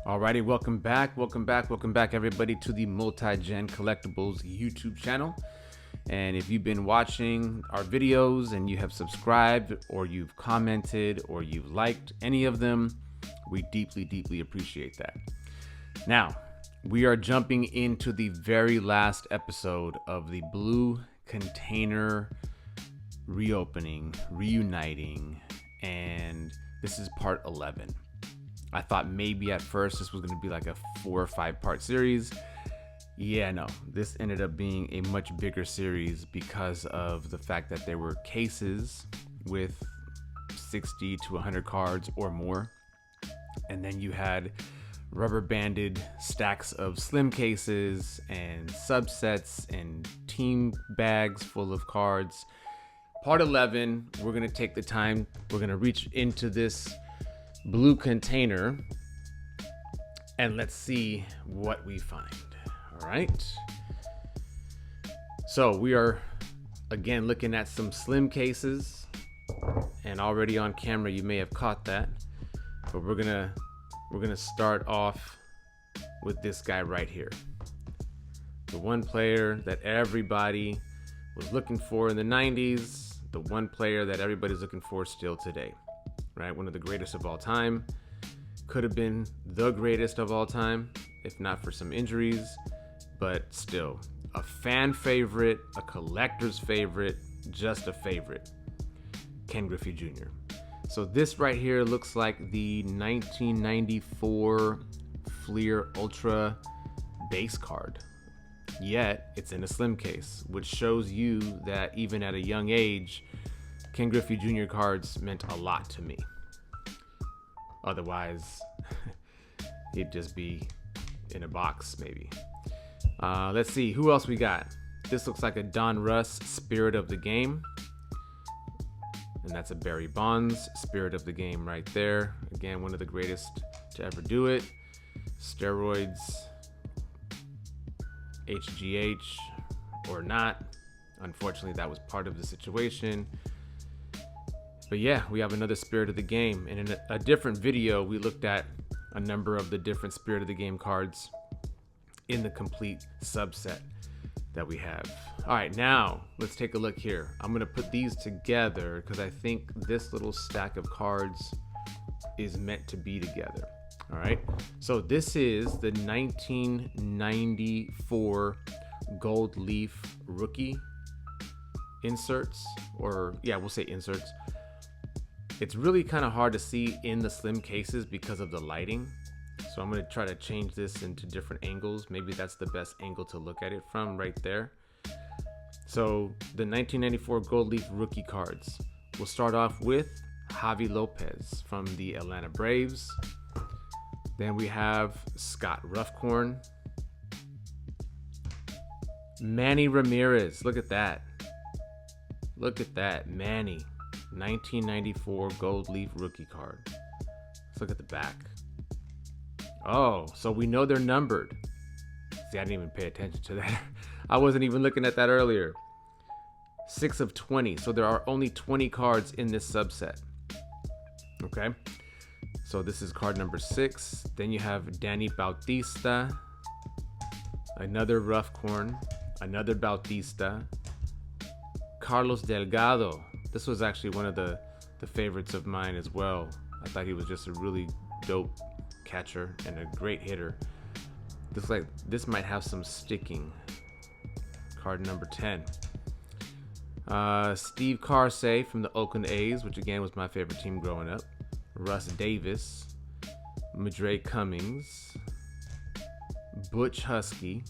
Alrighty, welcome back, everybody, to the Multi-Gen Collectibles YouTube channel. And if you've been watching our videos and you have subscribed, or you've commented, or you've liked any of them, we deeply appreciate that. Now, we are jumping into the very last episode of the Blue Container reopening, reuniting, and this is part 11. I thought maybe at first this was going to be like a 4 or 5 part series. Yeah, no, this ended up being a much bigger series because of the fact that there were cases with 60 to 100 cards or more. And then you had rubber banded stacks of slim cases and subsets and team bags full of cards. Part 11, we're going to take the time, we're going to reach into this blue container and let's see what we find. All right, so we are again looking at some slim cases, and already on camera you may have caught that, but we're gonna start off with this guy right here, the one player that everybody was looking for in the 90s, the one player that everybody's looking for still today. Right, one of the greatest of all time. Could have been the greatest of all time if not for some injuries, but still a fan favorite, a collector's favorite, just a favorite. Ken Griffey Jr. So this right here looks like the 1994 Fleer Ultra base card, yet it's in a slim case, which shows you that even at a young age, Ken Griffey Jr. cards meant a lot to me. Otherwise, he'd just be in a box, maybe. Let's see, who else we got? This looks like a Don Russ Spirit of the Game. And that's a Barry Bonds Spirit of the Game right there. Again, one of the greatest to ever do it. Steroids, HGH, or not. Unfortunately, that was part of the situation. But yeah, we have another Spirit of the Game. And in a different video, we looked at a number of the different Spirit of the Game cards in the complete subset that we have. All right, now let's take a look here. I'm gonna put these together because I think this little stack of cards is meant to be together. All right, so this is the 1994 Gold Leaf rookie inserts, or yeah, we'll say inserts. It's really kind of hard to see in the slim cases because of the lighting. So I'm going to try to change this into different angles. Maybe that's the best angle to look at it from right there. So the 1994 Gold Leaf rookie cards. We'll start off with Javi Lopez from the Atlanta Braves. Then we have Scott Ruffcorn. Manny Ramirez. Look at that. Look at that. Manny. 1994 Gold Leaf rookie card. Let's look at the back. Oh, so we know they're numbered. See, I didn't even pay attention to that. I wasn't even looking at that earlier. 6 of 20. So there are only 20 cards in this subset. Okay. So this is card number 6. Then you have Danny Bautista. Another Ruffcorn. Another Bautista. Carlos Delgado. This was actually one of the favorites of mine as well. I thought he was just a really dope catcher and a great hitter. This might have some sticking. Card number 10. Steve Carsey from the Oakland A's, which again was my favorite team growing up. Russ Davis. Madre Cummings. Butch Husky.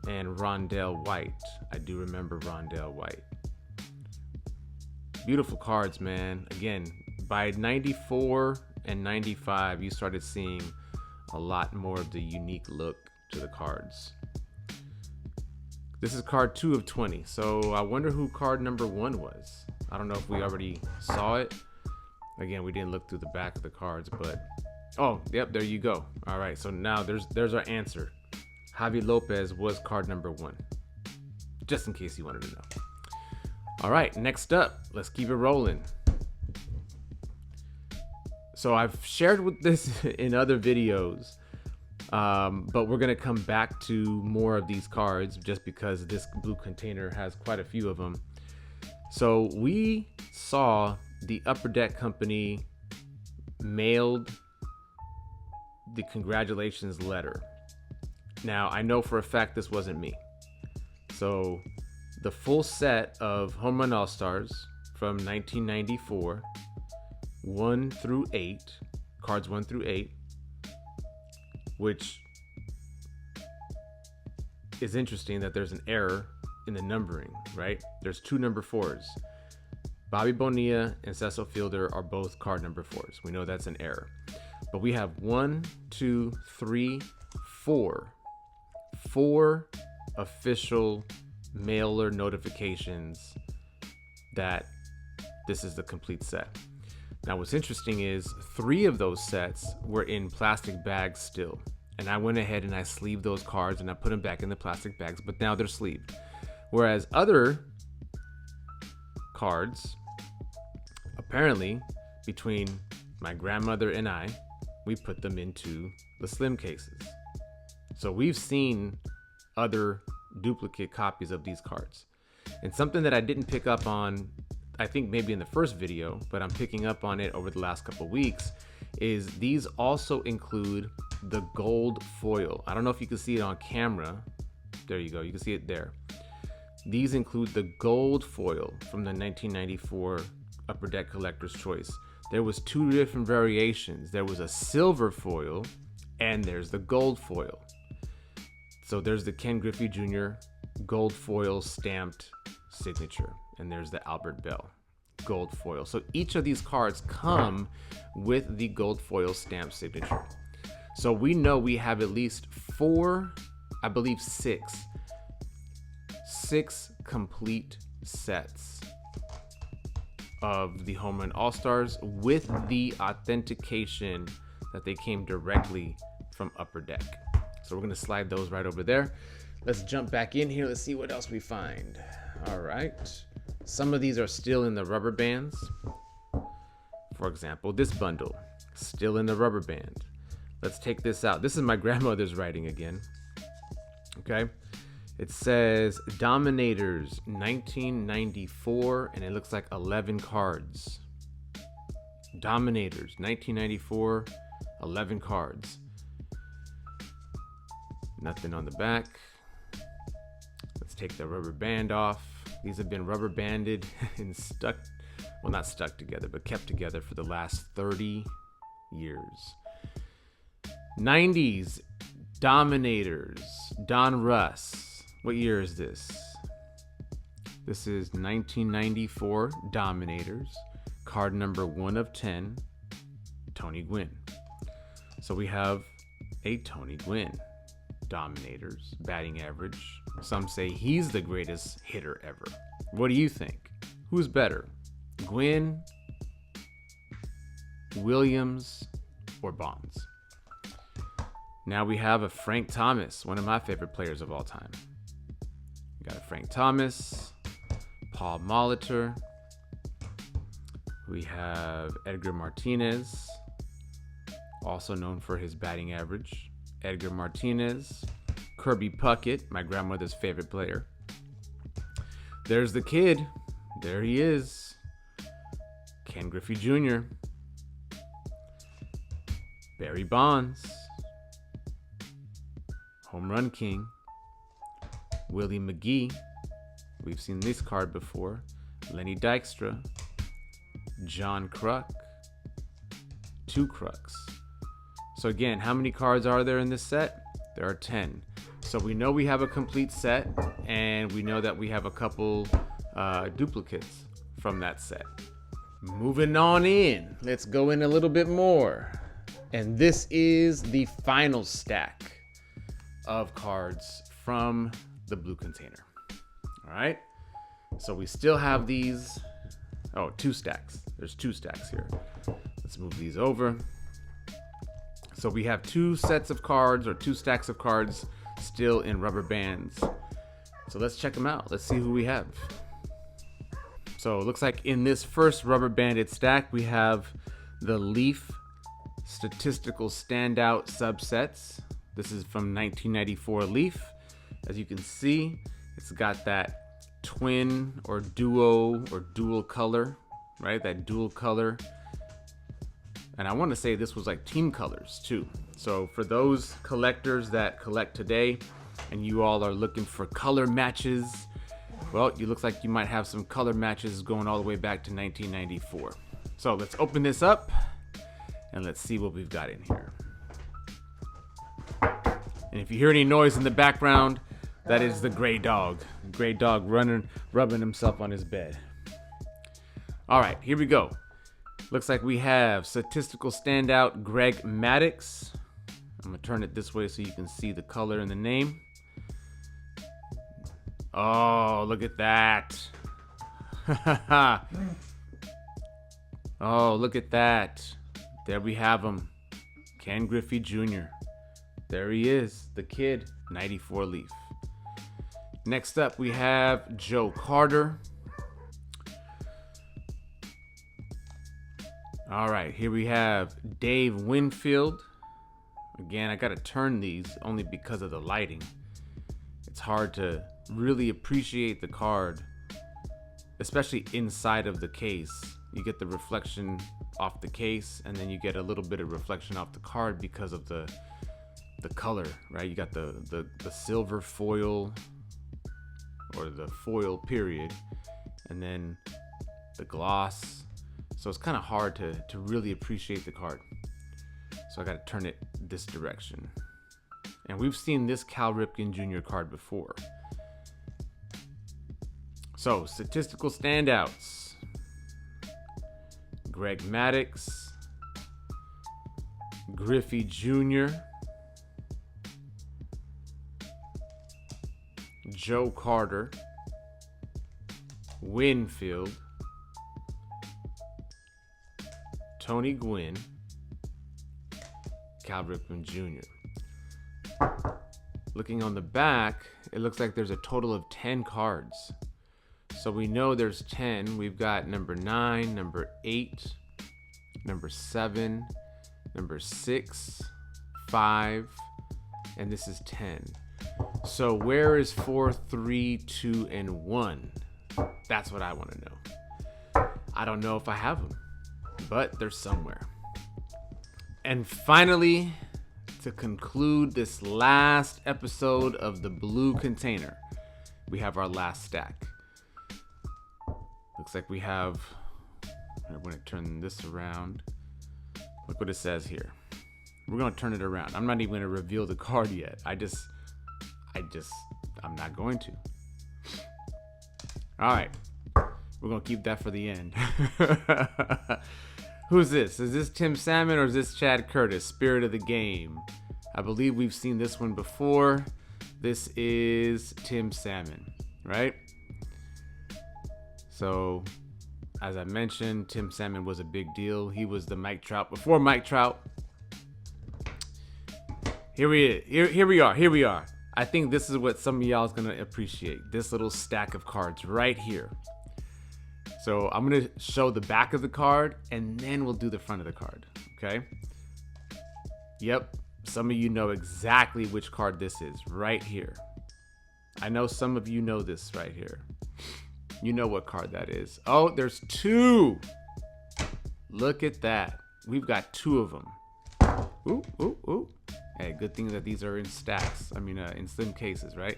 And Rondell White. I do remember Rondell White. Beautiful cards, man. Again, by 94 and 95, you started seeing a lot more of the unique look to the cards. This is card 2 of 20, so I wonder who card number 1 was. I don't know if we already saw it. Again, we didn't look through the back of the cards, but oh, yep, there you go. All right, so now there's our answer. Javi Lopez was card number 1, just in case you wanted to know. All right, next up, let's keep it rolling. So I've shared with this in other videos, but we're gonna come back to more of these cards just because this blue container has quite a few of them. So we saw the Upper Deck company mailed the congratulations letter. Now I know for a fact this wasn't me. So the full set of Home Run All-Stars from 1994, 1 through 8, cards 1 through 8, which is interesting that there's an error in the numbering, right? There's 2 number 4s. Bobby Bonilla and Cecil Fielder are both card number 4s. We know that's an error. But we have 1, 2, 3, 4 official mailer notifications that this is the complete set. Now what's interesting is 3 of those sets were in plastic bags still. And I went ahead and I sleeved those cards and I put them back in the plastic bags, but now they're sleeved. Whereas other cards, apparently between my grandmother and I, we put them into the slim cases. So we've seen other duplicate copies of these cards. And something that I didn't pick up on, I think maybe in the first video, but I'm picking up on it over the last couple of weeks, is these also include the gold foil. I don't know if you can see it on camera. There you go, you can see it there. These include the gold foil from the 1994 Upper Deck Collector's Choice. There was 2 different variations. There was a silver foil and there's the gold foil. So there's the Ken Griffey Jr. gold foil stamped signature, and there's the Albert Bell gold foil. So each of these cards come with the gold foil stamped signature. So we know we have at least 4, I believe 6 complete sets of the Home Run All-Stars with the authentication that they came directly from Upper Deck. So we're gonna slide those right over there. Let's jump back in here. Let's see what else we find. All right. Some of these are still in the rubber bands. For example, this bundle, still in the rubber band. Let's take this out. This is my grandmother's writing again. Okay. It says Dominators 1994, and it looks like 11 cards. Dominators 1994, 11 cards. Nothing on the back. Let's take the rubber band off. These have been rubber banded and stuck, well, not stuck together, but kept together for the last 30 years. 90s Dominators, Don Russ. What year is this? This is 1994 Dominators, card number 1 of 10, Tony Gwynn. So we have a Tony Gwynn Dominators batting average. Some say he's the greatest hitter ever. What do you think? Who's better, Gwynn, Williams, or Bonds? Now we have a Frank Thomas, one of my favorite players of all time. We got a Frank Thomas, Paul Molitor. We have Edgar Martinez, also known for his batting average. Edgar Martinez, Kirby Puckett, my grandmother's favorite player. There's the kid. There he is. Ken Griffey Jr. Barry Bonds. Home Run King. Willie McGee. We've seen this card before. Lenny Dykstra. John Kruk. 2 Kruks. So again, how many cards are there in this set? There are 10. So we know we have a complete set, and we know that we have a couple duplicates from that set. Moving on in, let's go in a little bit more. And this is the final stack of cards from the blue container. All right, so we still have these, 2 stacks. There's 2 stacks here. Let's move these over. So we have 2 sets of cards, or 2 stacks of cards still in rubber bands. So let's check them out. Let's see who we have. So it looks like in this first rubber banded stack, we have the Leaf statistical standout subsets. This is from 1994 Leaf. As you can see, it's got that twin or duo or dual color, right? That dual color. And I want to say this was like team colors too. So for those collectors that collect today and you all are looking for color matches, well, it looks like you might have some color matches going all the way back to 1994. So let's open this up and let's see what we've got in here. And if you hear any noise in the background, that is the gray dog. Gray dog rubbing himself on his bed. All right, here we go. Looks like we have statistical standout Greg Maddux. I'm gonna turn it this way so you can see the color and the name. Oh, look at that. Oh, look at that. There we have him. Ken Griffey Jr. There he is, the kid, 94 Leaf. Next up, we have Joe Carter. All right, here we have Dave Winfield. Again, I gotta turn these only because of the lighting. It's hard to really appreciate the card, especially inside of the case. You get the reflection off the case, and then you get a little bit of reflection off the card because of the color, right? You got the silver foil, or the foil period, and then the gloss. So it's kind of hard to really appreciate the card. So I got to turn it this direction. And we've seen this Cal Ripken Jr. card before. So statistical standouts. Greg Maddux, Griffey Jr., Joe Carter, Winfield, Tony Gwynn, Cal Ripken Jr. Looking on the back, it looks like there's a total of 10 cards. So we know there's 10. We've got number 9, number 8, number 7, number 6, 5, and this is 10. So where is 4, 3, 2, and 1? That's what I want to know. I don't know if I have them, but they're somewhere. And finally, to conclude this last episode of the blue container, we have our last stack. Looks like we have, I'm going to turn this around. Look what it says here. We're going to turn it around. I'm not even going to reveal the card yet. I'm not going to. All right. We're going to keep that for the end. Who's this? Is this Tim Salmon or is this Chad Curtis? Spirit of the Game. I believe we've seen this one before. This is Tim Salmon, right? So, as I mentioned, Tim Salmon was a big deal. He was the Mike Trout before Mike Trout. Here we are. I think this is what some of y'all is gonna appreciate. This little stack of cards right here. So I'm gonna show the back of the card and then we'll do the front of the card, okay? Yep, some of you know exactly which card this is right here. I know some of you know this right here. You know what card that is. Oh, there's 2. Look at that. We've got 2 of them. Ooh, ooh, ooh. Hey, good thing that these are in stacks. In slim cases, right?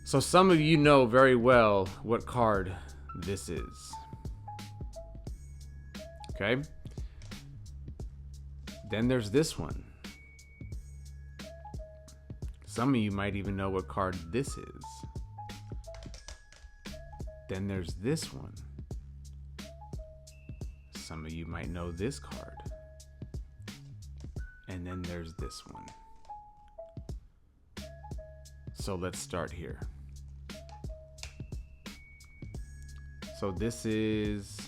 So some of you know very well what card this is. Okay. Then there's this one. Some of you might even know what card this is. Then there's this one. Some of you might know this card. And then there's this one. So let's start here. So this is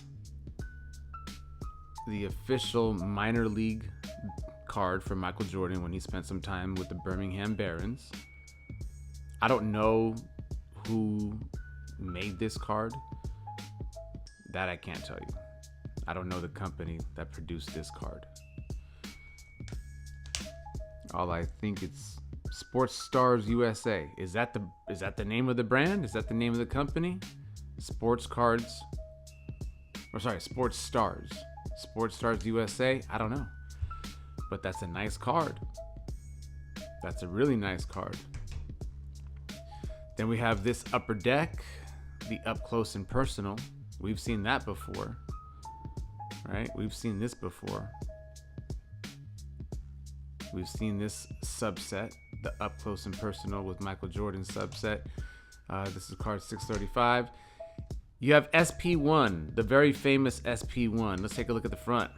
the official minor league card for Michael Jordan when he spent some time with the Birmingham Barons. I don't know who made this card. That I can't tell you. I don't know the company that produced this card. I think it's Sports Stars USA. Is that the name of the brand? Is that the name of the company? Sports Cards. Or sorry, Sports Stars. Sports Stars USA. I don't know. But that's a nice card. That's a really nice card. Then we have this Upper Deck, the Up Close and Personal. We've seen that before. Right? We've seen this before. We've seen this subset, the Up Close and Personal with Michael Jordan subset. This is card 635. You have SP1, the very famous SP1. Let's take a look at the front.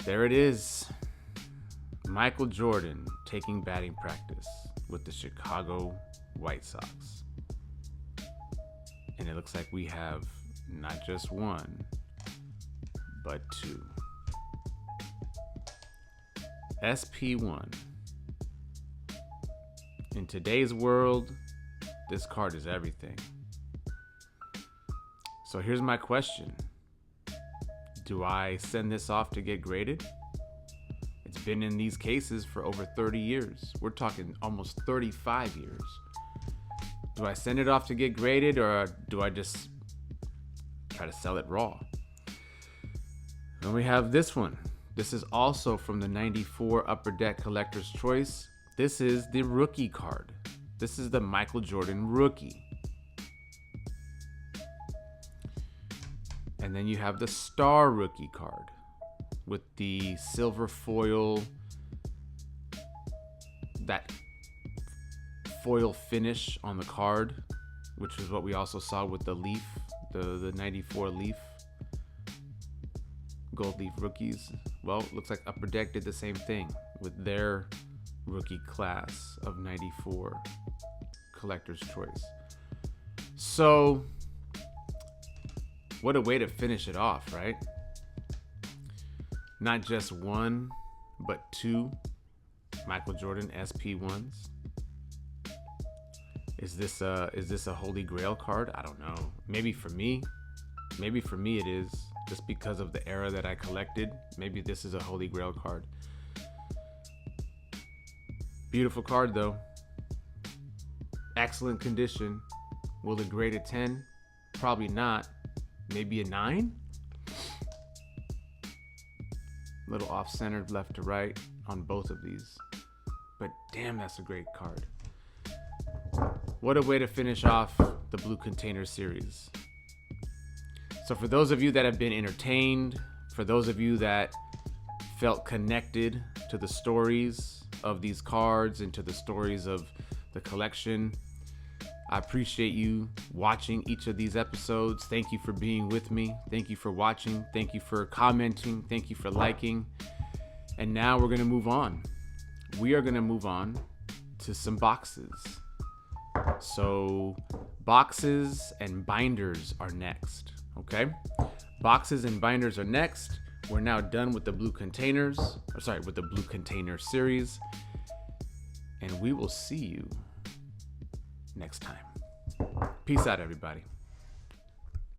There it is. Michael Jordan taking batting practice with the Chicago White Sox. And it looks like we have not just one, but two. SP1. In today's world, this card is everything. So here's my question. Do I send this off to get graded? It's been in these cases for over 30 years. We're talking almost 35 years. Do I send it off to get graded, or do I just try to sell it raw? And we have this one. This is also from the 94 Upper Deck Collector's Choice. This is the rookie card. This is the Michael Jordan rookie. And then you have the Star rookie card with the silver foil, that foil finish on the card, which is what we also saw with the Leaf, the 94 Leaf. Gold Leaf rookies. Well, looks like Upper Deck did the same thing with their rookie class of 94 Collector's Choice. So, what a way to finish it off, right? Not just one, but two Michael Jordan SP1s. Is this a Holy Grail card? I don't know. Maybe for me it is. Just because of the era that I collected, maybe this is a Holy Grail card. Beautiful card though. Excellent condition. Will it grade a 10? Probably not. Maybe a 9? Little off-centered left to right on both of these. But damn, that's a great card. What a way to finish off the Blue Container series. So for those of you that have been entertained, for those of you that felt connected to the stories of these cards and to the stories of the collection, I appreciate you watching each of these episodes. Thank you for being with me. Thank you for watching. Thank you for commenting. Thank you for liking. And now we're going to move on. We are going to move on to some boxes. So boxes and binders are next. Okay, boxes and binders are next. We're now done with the Blue Containers, with the Blue Container series, and we will see you next time. Peace out, everybody.